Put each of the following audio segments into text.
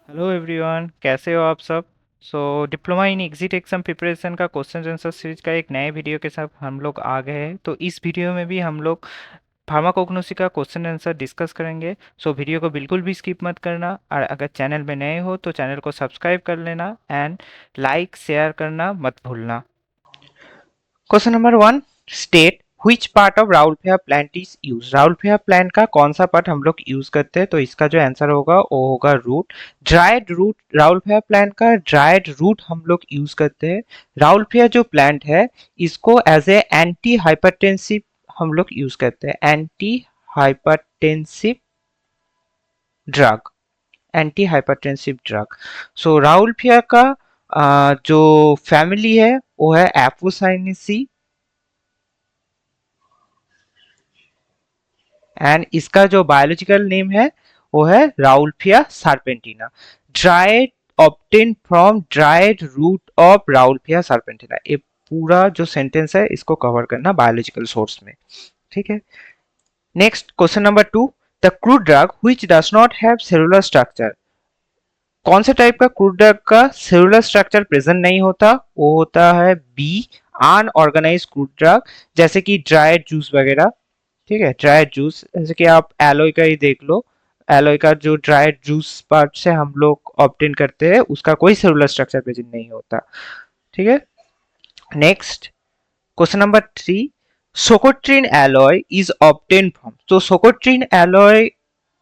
Hello everyone, कैसे हो आप सब। Diploma in exit exam preparation का क्वेश्चन आंसर सीरीज का एक नए वीडियो के साथ हम लोग आ गए हैं। तो इस वीडियो में भी हम लोग फार्माकोग्नोसी का क्वेश्चन आंसर डिस्कस करेंगे। वीडियो को बिल्कुल भी स्किप मत करना, और अगर चैनल में नए हो तो चैनल को सब्सक्राइब कर लेना एंड लाइक शेयर करना मत भूलना। Question number 1, state which part of Rauwolfia plant is use. Rauwolfia plant का कौन सा पार्ट हम लोग यूज करते हैं, तो इसका जो आंसर होगा वो होगा root. Dried root, Rauvolfia plant का ड्राइड रूट हम लोग यूज करते हैं। राउल्फिया जो प्लांट है इसको एज ए एंटी हाइपरटेंसिव हम लोग यूज करते हैं। Anti hypertensive drug, anti hypertensive drug. Rauwolfia का जो फैमिली है वो है एपोसाइनेसी, एंड इसका जो बायोलॉजिकल नेम है वो है Rauwolfia serpentina. Dried obtain from dried root of Rauwolfia serpentina. ये पूरा जो सेंटेंस है इसको कवर करना बायोलॉजिकल सोर्स में। ठीक है। Next question number 2, the crude drug which does not have cellular structure. कौन से टाइप का क्रूड ड्रग का सेलुलर स्ट्रक्चर प्रेजेंट नहीं होता, वो होता है बी, अनऑर्गेनाइज क्रूड ड्रग, जैसे कि ड्राइड जूस वगैरह। ठीक है, ड्राइड जूस जैसे कि आप एलोय का ही देख लो। एलोय का जो ड्राइड जूस पार्ट से हम लोग ऑब्टेन करते हैं उसका कोई सेलुलर स्ट्रक्चर प्रेजेंट नहीं होता। ठीक है। Next question number 3, Socotrine aloe is obtain from. तो सोकोट्रिन एलोय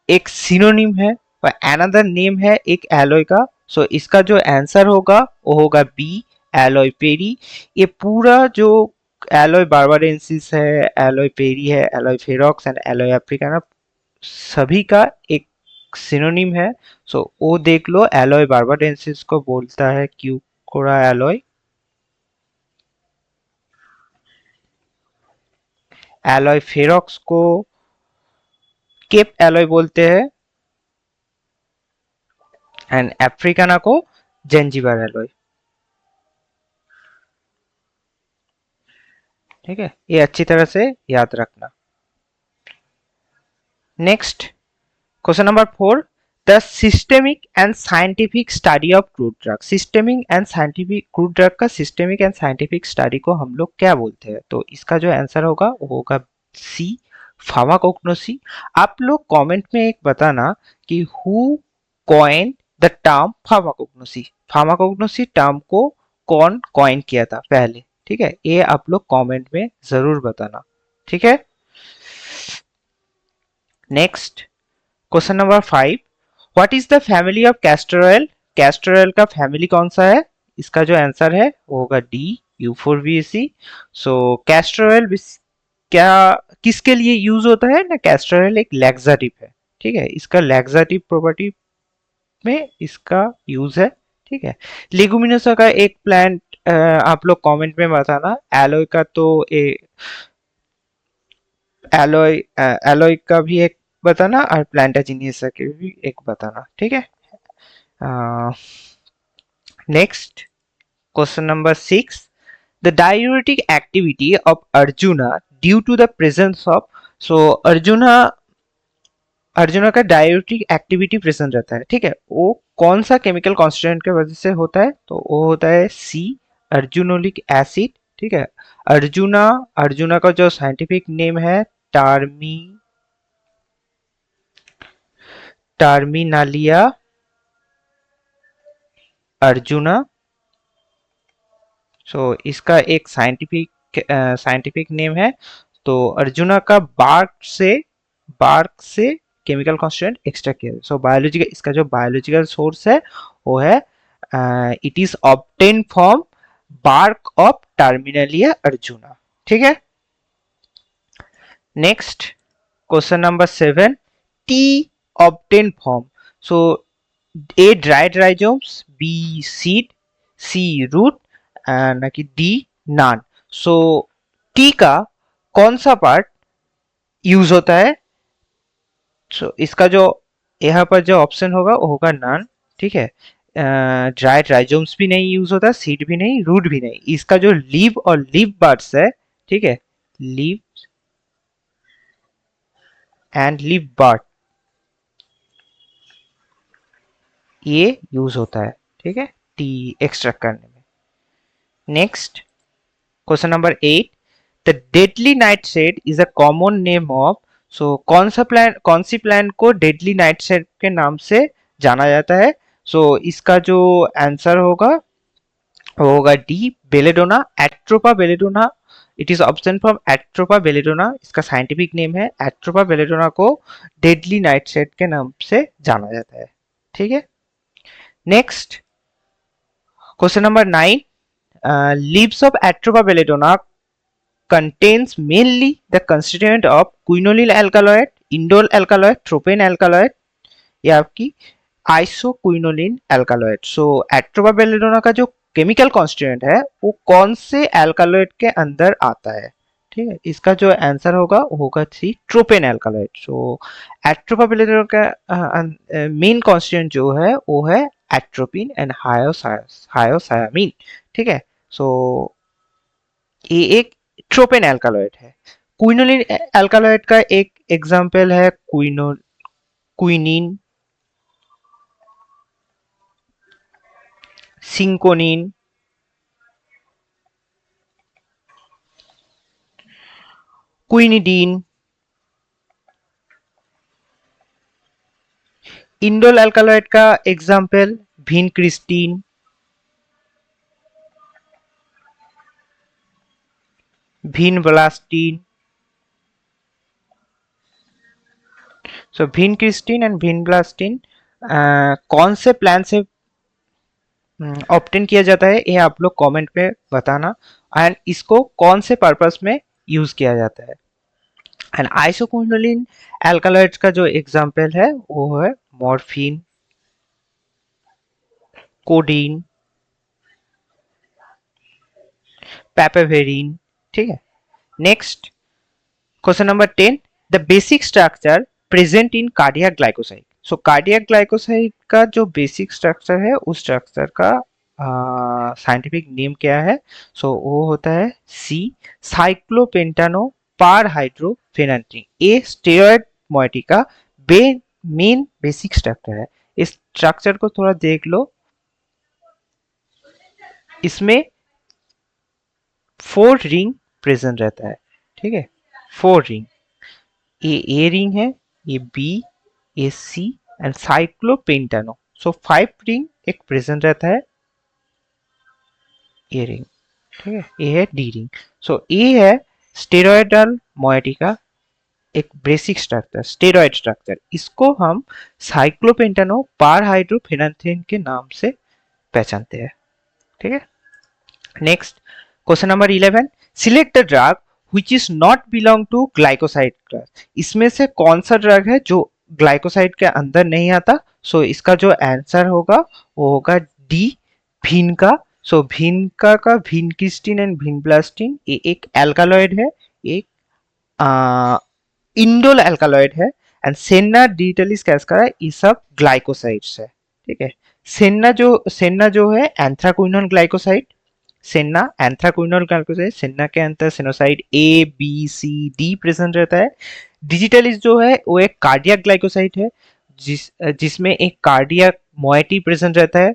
एक सिनोनिम है और अनदर नेम है एक एलोय का। इसका जो आंसर होगा वो होगा बी, एलोय पेरी। ये पूरा जो एलोय बार्बाडेंसिस है, एलोय पेरी है, एलोय फेरोक्स एंड एलोय अफ्रीकाना, सभी का एक सिनोनिम है। वो देख लो, एलोय बार्बाडेंसिस को बोलता है क्यूकोरा एलोय, एलोय फेरोक्स को केप एलोय बोलते हैं, एंड अफ्रीकाना को जेंजिबर एलोय। ठीक है, ये अच्छी तरह से याद रखना। Next question number 4, the systemic and scientific study of crude drug. Systemic and scientific, crude drug का सिस्टेमिक एंड साइंटिफिक स्टडी को हम लोग क्या बोलते हैं, तो इसका जो आंसर होगा वो होगा सी, फार्माकोग्नोसी। आप लोग कमेंट में एक बताना कि who coined the term pharmacognosy. Pharmacognosy term को कौन कॉइन किया था पहले। ठीक है, ये आप लोग कमेंट में जरूर बताना। ठीक है। Next question number 5, what is the family of castor oil. Castor oil का फैमिली कौन सा है, इसका जो आंसर है वो होगा डी, यूफोरबिएसी। कैस्टर ऑयल क्या, किसके लिए यूज होता है ना, कैस्टर ऑयल एक लैक्साटिव है। ठीक है, इसका लैक्साटिव प्रॉपर्टी में इसका यूज है। ठीक है। लेगुमिनोसा का एक प्लांट आप लोग कमेंट में बताना। एलोय का तो एलोय, एलोय का भी एक बताना, और प्लांटाजिनियस के भी एक बताना। ठीक है। Next question number 6, the diuretic activity of Arjuna due to the presence of. So Arjuna, Arjuna का डायूरेटिक एक्टिविटी प्रेजेंट रहता है। ठीक है, वो कौन सा केमिकल कॉन्स्टिट्यूएंट की वजह से होता है, तो वो होता है सी, अर्जुनोलिक एसिड। ठीक है। अर्जुना, अर्जुना का जो साइंटिफिक नेम है टार्मी, टर्मिनालिया अर्जुना। इसका एक साइंटिफिक नेम है। तो अर्जुना का बार्क से केमिकल कॉन्स्टिट्यूएंट एक्सट्रैक्ट किया। बायोलॉजिकल, इसका जो बायोलॉजिकल सोर्स है वो है, it is obtain from bark of Terminalia Arjuna. ठीक है। नेक्स्ट क्वेश्चन नंबर 7, टी obtain from. So A dried rhizomes, B seed, C root, ना कि डी नान। सो टी का कौन सा पार्ट यूज होता है, इसका जो यहाँ पर जो ऑप्शन होगा वो होगा नान। ठीक है। ड्राइड राइजोम्स भी नहीं यूज होता, सीड भी नहीं, रूट भी नहीं। इसका जो लीव और लीव बर्ड्स है, ठीक है, लीव एंड लीव बर्ड, ये यूज होता है, ठीक है, टी एक्सट्रैक्ट करने में। Next question number 8, the deadly nightshade is a common name of, so कौन सी प्लांट को डेडली नाइटशेड के नाम से जाना जाता है? सो इसका जो आंसर होगा वो होगा D, belladonna, Atropa belladonna. It is option from Atropa belladonna, इसका साइंटिफिक नेम है। एट्रोपा बेलेडोना को डेडली नाइटशेड के नाम से जाना जाता है, ठीक है। Next question number 9, leaves of Atropa belladonna contains mainly the constituent of quinolyl alkaloid, indole alkaloid, tropane alkaloid या आपकी आइसोक्विनोलिन एल्कालॉइड। सो एट्रोपा बेलेडोना का जो केमिकल कॉन्स्टिट्यूएंट है वो कौन से एल्कालॉइड के अंदर आता है? ठीक है, इसका जो आंसर होगा वो होगा सी, ट्रोपेन एल्कालॉइड। सो एट्रोपा बेलेडोना का मेन कॉन्स्टिट्यूएंट जो है वो है एट्रोपिन एंड हायोसायामिन, ठीक है। सो ये एक ट्रोपेन एल्कालॉइड है। क्विनोलिन एल्कालॉइड का एक एग्जांपल है क्विनीन, सिंकोनिन, क्विनिडीन। इंडोल एल्कालॉइड का एग्जांपल विनक्रिस्टीन, विनब्लास्टीन। सो विनक्रिस्टीन एंड विनब्लास्टीन कौन से प्लांट से ऑब्टेन किया जाता है ये आप लोग कमेंट में बताना, एंड इसको कौन से पर्पस में यूज किया जाता है। एंड आइसोक्विनोलिन एल्कालॉइड्स का जो एग्जांपल है वो है मॉर्फिन, कोडीन, पैपावेरिन, ठीक है। Next question number 10, the basic structure present in cardiac glycoside. So cardiac glycoside का जो बेसिक स्ट्रक्चर है उस स्ट्रक्चर का साइंटिफिक नेम क्या है? सो वो होता है सी, साइक्लोपेंटानो पार हाइड्रोफेनेंट्रीन। ये स्टेरॉयड मॉइटी का मेन बेसिक स्ट्रक्चर है। इस स्ट्रक्चर को थोड़ा देख लो, इसमें 4 रिंग प्रेजेंट रहता है, ठीक है, 4 रिंग। ए रिंग है, ये B, A C and cyclopentano. So 5 ring एक प्रेजेंट रहता है, ए रिंग, ठीक है, ए है डी रिंग। सो ए है स्टेरॉयडल मॉइटी का एक बेसिक स्ट्रक्चर, स्टेरॉयड स्ट्रक्चर। इसको हम साइक्लोपेंटानो पार हाइड्रोफेनेंथ्रीन के नाम से पहचानते हैं, ठीक है। Next question number 11, select the drug which is not belong to glycoside class। इसमें से कौन सा ड्रग है जो ग्लाइकोसाइड के अंदर नहीं आता? सो इसका जो आंसर होगा वो होगा डी, भिनका। सो भिनका का विनक्रिस्टीन एंड विनब्लास्टीन ये एक एल्कालॉइड है, एक इंडोल एल्कालॉइड है। एंड सेन्ना, डिजिटलिस कैस्कारा ये सब ग्लाइकोसाइड्स है, ठीक है। सेन्ना जो है anthraquinone glycoside, senna anthraquinol glycoside. Senna के अंदर sennoside A B C D present रहता है। डिजिटलिस जो है वो एक कार्डियक ग्लाइकोसाइड है, जिसमें एक कार्डियक मोइटी प्रेजेंट रहता है,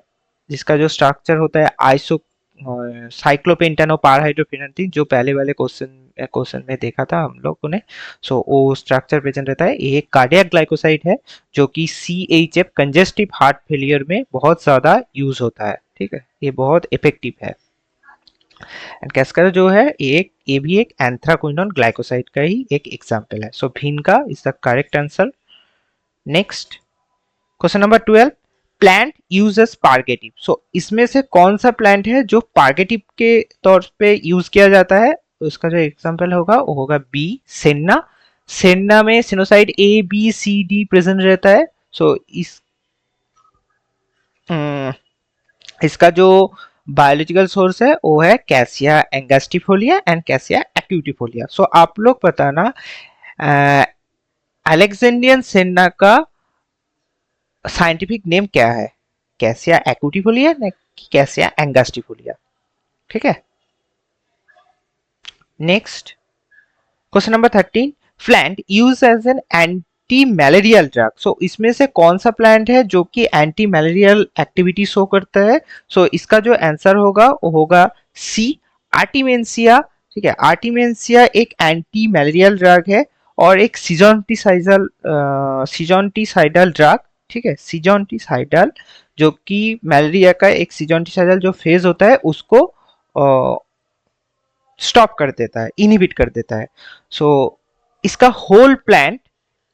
जिसका जो स्ट्रक्चर होता है आइसो साइक्लोपेंटानो पार हाइड्रोफेनेंथ्रीन, जो पहले वाले क्वेश्चन में देखा था हम लोगों ने। सो वो स्ट्रक्चर प्रेजेंट रहता है। ये एक कार्डियक ग्लाइकोसाइड है जो कि CHF कंजेस्टिव हार्ट फेलियर में बहुत ज्यादा यूज होता है, ठीक है, ये बहुत इफेक्टिव है। एंड कैस्कर जो है ये भी एक एंथ्राक्विनोन ग्लाइकोसाइड का ही एक एग्जांपल है। So vinca is the correct answer. Next question number 12, plant use as purgative. So इसमें से कौन सा प्लांट है जो पार्गेटिव के तौर पे यूज किया जाता है? उसका जो एग्जांपल होगा वो होगा बी, सेन्ना। सेन्ना में sennoside A B C D present रहता है। सो इसका जो बायोलॉजिकल सोर्स है वो है Cassia angustifolia and Cassia acutifolia. So आप लोग बताना अलेक्जेंड्रियन सेन्ना का साइंटिफिक नेम क्या है? कैसिया एक्यूटिफोलिया ना कैसिया एंगास्टिफोलिया, ठीक है। Next question number 13, plant use as an anti malarial drug. So इसमें से कौन सा प्लांट है जो कि एंटी मैलेरियल एक्टिविटी शो करता है? सो इसका जो आंसर होगा वो होगा सी, आर्टिमेंसिया। ठीक है, आर्टिमेंसिया एक एंटी मैलेरियल ड्रग है और एक सीजोंटिसाइडल ड्रग। ठीक है, सीजोंटिसाइडल, जो कि मलेरिया का एक सीजोंटिसाइडल जो फेज होता है उसको स्टॉप कर देता है, इनहिबिट कर देता है। सो इसका होल प्लांट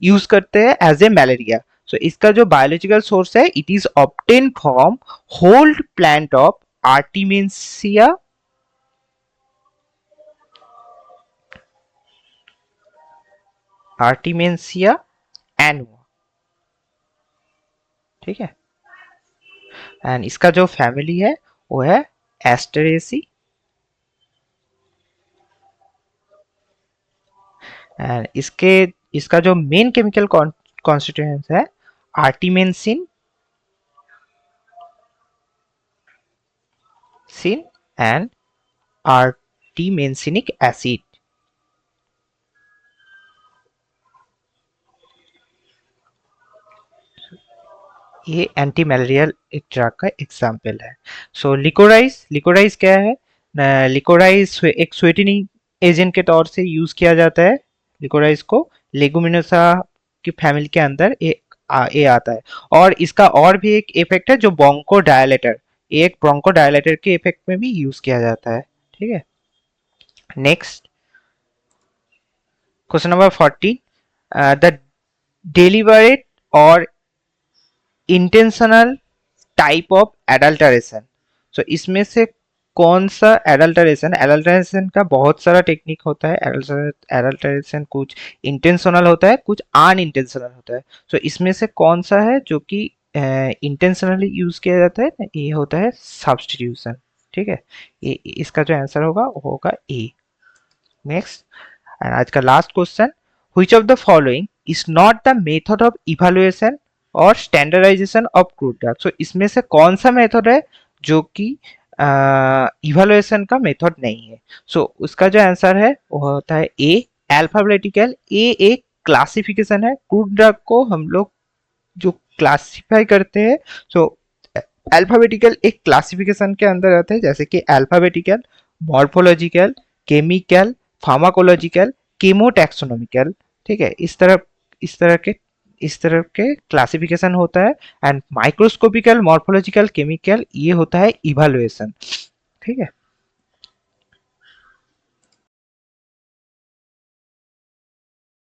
यूज करते हैं एज ए मलेरिया। सो इसका जो बायोलॉजिकल सोर्स है, it is obtain from whole plant of Artemisia annua. ठीक है, एंड इसका जो फैमिली है वो है एस्टेरेसी। एंड इसका जो मेन केमिकल कॉन्स्टिट्यूएंट्स है आर्टिमेंसिन एंड आर्टिमेंसिनिक एसिड। ये एंटी मलेरियल एक ड्रग का एग्जाम्पल है। सो लिकोराइज क्या है? लिकोराइज एक स्वीटनिंग एजेंट के तौर से यूज किया जाता है। लिकोराइज को लेगुमिनोसा की फैमिली के अंदर ये आता है। और इसका और भी एक इफेक्ट है जो ब्रोंको डायलेटर, एक ब्रोंको डायलेटर के इफेक्ट में भी यूज किया जाता है। ठीक है, next question number 40, the deliberate और इंटेंशनल टाइप ऑफ एडल्टरेशन। सो इसमें से कौन सा एडल्टरेशन का बहुत सारा टेक्निक होता है। एडल्टरेशन कुछ इंटेंशनल होता है, कुछ अनइंटेंशनल होता है। सो इसमें से कौन सा है जो कि इंटेंशनली यूज किया जाता है? ये होता है सब्स्टिट्यूशन। ठीक है, ये इसका जो आंसर होगा वो होगा ए। नेक्स्ट, एंड आज का last question, which of the following is not the method of evaluation और standardisation of crude drug. So इसमें से कौन सा मेथड है जो कि इवैल्यूएशन का मेथड नहीं है? सो उसका जो आंसर है वो होता है ए, अल्फाबेटिकल। ए एक क्लासिफिकेशन है, क्रूड ड्रग को हम लोग जो क्लासिफाई करते हैं। सो अल्फाबेटिकल एक क्लासिफिकेशन के अंदर आता है, जैसे कि अल्फाबेटिकल, मॉर्फोलॉजिकल, केमिकल, फार्माकोलॉजिकल, केमोटैक्सोनॉमिकल। ठीक है, इस तरह के क्लासिफिकेशन होता है। एंड माइक्रोस्कोपिकल, मॉर्फोलॉजिकल, केमिकल, ये होता है इवैल्यूएशन। ठीक है,